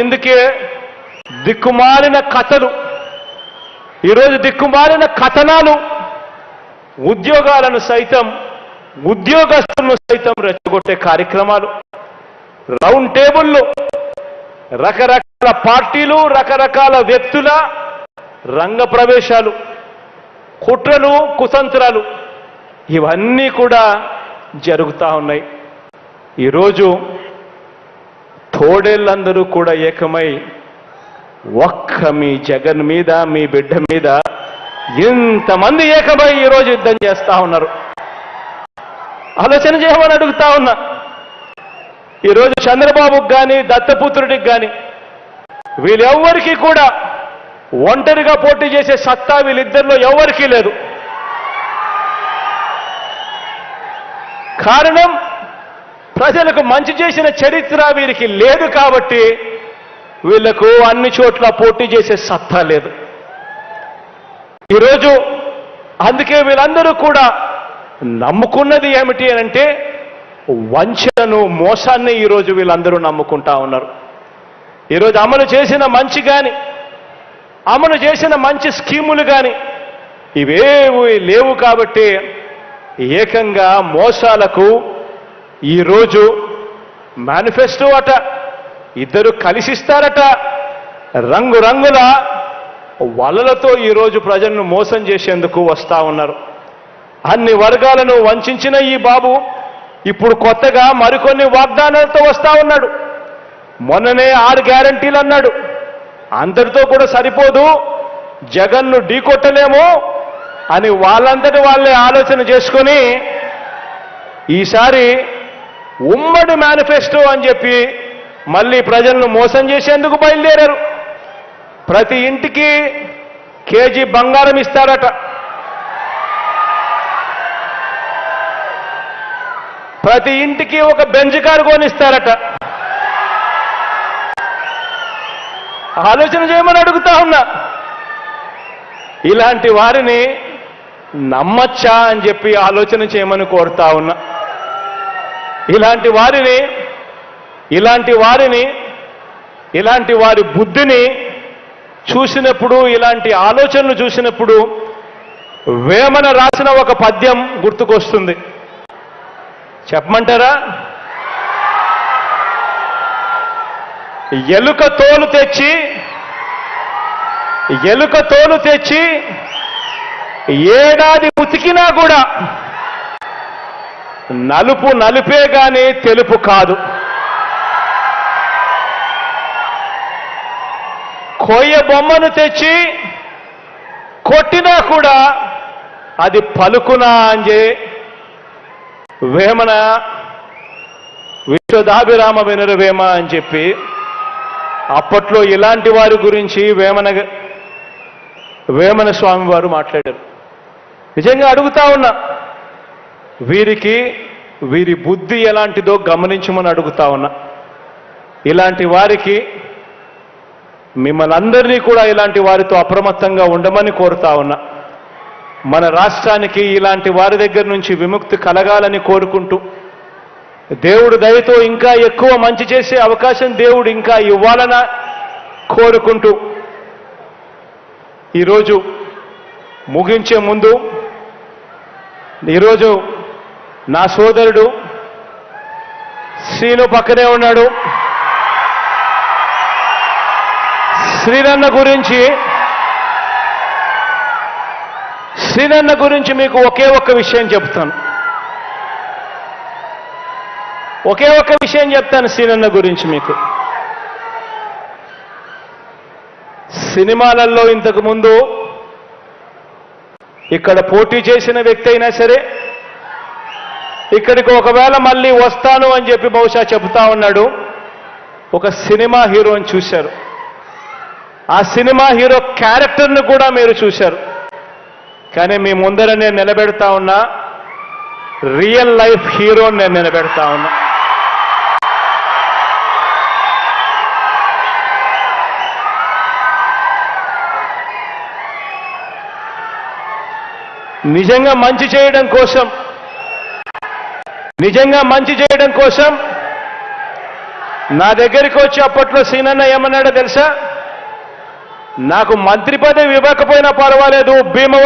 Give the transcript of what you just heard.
ఇందుకే దిక్కుమాలిన కథలు, ఈరోజు దిక్కుమాలిన కథనాలు ఉద్యోగాలను సైతం ఉద్యోగస్తులను సైతం రెచ్చగొట్టే కార్యక్రమాలు, రౌండ్ టేబుళ్ళు, రకరకాల పార్టీలు, రకరకాల వ్యక్తుల రంగ ప్రవేశాలు, కుట్రలు, కుతంత్రాలు ఇవన్నీ కూడా జరుగుతూ ఉన్నాయి. ఈరోజు తోడేళ్ళందరూ కూడా ఏకమై ఒక్క మీ జగన్ మీద, మీ బిడ్డ మీద ఇంతమంది ఏకమై ఈరోజు యుద్ధం చేస్తా ఉన్నారు. ఆలోచన చేయమని అడుగుతా ఉన్నా. ఈరోజు చంద్రబాబుకి కానీ దత్తపుత్రుడికి కానీ వీళ్ళెవ్వరికీ కూడా ఒంటరిగా పోటీ చేసే సత్తా వీళ్ళిద్దరిలో ఎవరికీ లేదు. కారణం ప్రజలకు మంచి చేసిన చరిత్ర వీరికి లేదు కాబట్టి వీళ్లకు అన్ని చోట్ల పోటీ చేసే సత్తా లేదు. ఈరోజు అందుకే వీళ్ళందరూ కూడా నమ్ముకున్నది ఏమిటి అనంటే వంచనను, మోసాన్ని ఈరోజు వీళ్ళందరూ నమ్ముకుంటా ఉన్నారు. ఈరోజు అమలు చేసిన మంచి కానీ, అమలు చేసిన మంచి స్కీములు కానీ ఇవేవి లేవు కాబట్టి ఏకంగా మోసాలకు ఈరోజు మేనిఫెస్టో అట, ఇద్దరు కలిసిస్తారట, రంగురంగుల వలలతో ఈరోజు ప్రజలను మోసం చేసేందుకు వస్తా ఉన్నారు. అన్ని వర్గాలను వంచిన ఈ బాబు ఇప్పుడు కొత్తగా మరికొన్ని వాగ్దానాలతో వస్తా ఉన్నాడు. మొన్ననే 6 గ్యారంటీలు అన్నాడు. అందరితో కూడా సరిపోదు, జగన్ను ఢీకొట్టలేము అని వాళ్ళంతటి వాళ్ళే ఆలోచన చేసుకొని ఈసారి ఉమ్మడి మేనిఫెస్టో అని చెప్పి మళ్ళీ ప్రజలను మోసం చేసేందుకు బయలుదేరారు. ప్రతి ఇంటికి కేజీ బంగారం ఇస్తారట, ప్రతి ఇంటికి ఒక బెంజ్ కారు కొనిస్తారట. ఆలోచన చేయమని అడుగుతా ఉన్నా. ఇలాంటి వారిని నమ్మచ్చా అని చెప్పి ఆలోచన చేయమని కోరుతా ఉన్నా. ఇలాంటి వారి బుద్ధిని చూసినప్పుడు, ఇలాంటి ఆలోచనలు చూసినప్పుడు వేమన రాసిన ఒక పద్యం గుర్తుకొస్తుంది. చెప్పమంటారా? ఎలుక తోలు తెచ్చి ఏడాది ఉతికినా కూడా నలుపు నలుపే గాని తెలుపు కాదు. కొయ్య బొమ్మను తెచ్చి కొట్టినా కూడా అది పలుకునా అని వేమన విశ్వదాభిరామ వినురవేమ అని చెప్పి అప్పట్లో ఇలాంటి వారి గురించి వేమన స్వామి వారు మాట్లాడారు. నిజంగా అడుగుతా ఉన్నా, వీరి బుద్ధి ఎలాంటిదో గమనించమని అడుగుతా ఉన్నా. ఇలాంటి వారికి మిమ్మల్ని అందరినీ కూడా ఇలాంటి వారితో అప్రమత్తంగా ఉండమని కోరుతా ఉన్నా. మన రాష్ట్రానికి ఇలాంటి వారి దగ్గర నుంచి విముక్తి కలగాలని కోరుకుంటూ, దేవుడు దయతో ఇంకా ఎక్కువ మంచి చేసే అవకాశం దేవుడు ఇంకా ఇవ్వాలని కోరుకుంటూ, ఈరోజు ముగించే ముందు ఈరోజు నా సోదరుడు శ్రీను పక్కనే ఉన్నాడు. శ్రీనన్న గురించి మీకు ఒకే ఒక్క విషయం చెప్తాను. శ్రీనన్న గురించి మీకు. సినిమాలలో ఇంతకు ముందు ఇక్కడ పోటీ చేసిన వ్యక్తి అయినా సరే ఇక్కడికి ఒకవేళ మళ్ళీ వస్తాను అని చెప్పి బహుశా చెబుతా ఉన్నాడు. ఒక సినిమా హీరోని చూశారు. ఆ సినిమా హీరో క్యారెక్టర్ను కూడా మీరు చూశారు. కానీ మీ ముందర నేను నిలబెడతా ఉన్నా రియల్ లైఫ్ హీరోని నేను నిలబెడతా ఉన్నా. నిజంగా మంచి చేయడం కోసం నా దగ్గరికి వచ్చి అప్పట్లో సీనన్న ఏమన్నాడో తెలుసా? నాకు మంత్రి పదవి ఇవ్వకపోయినా పర్వాలేదు, భీమవరం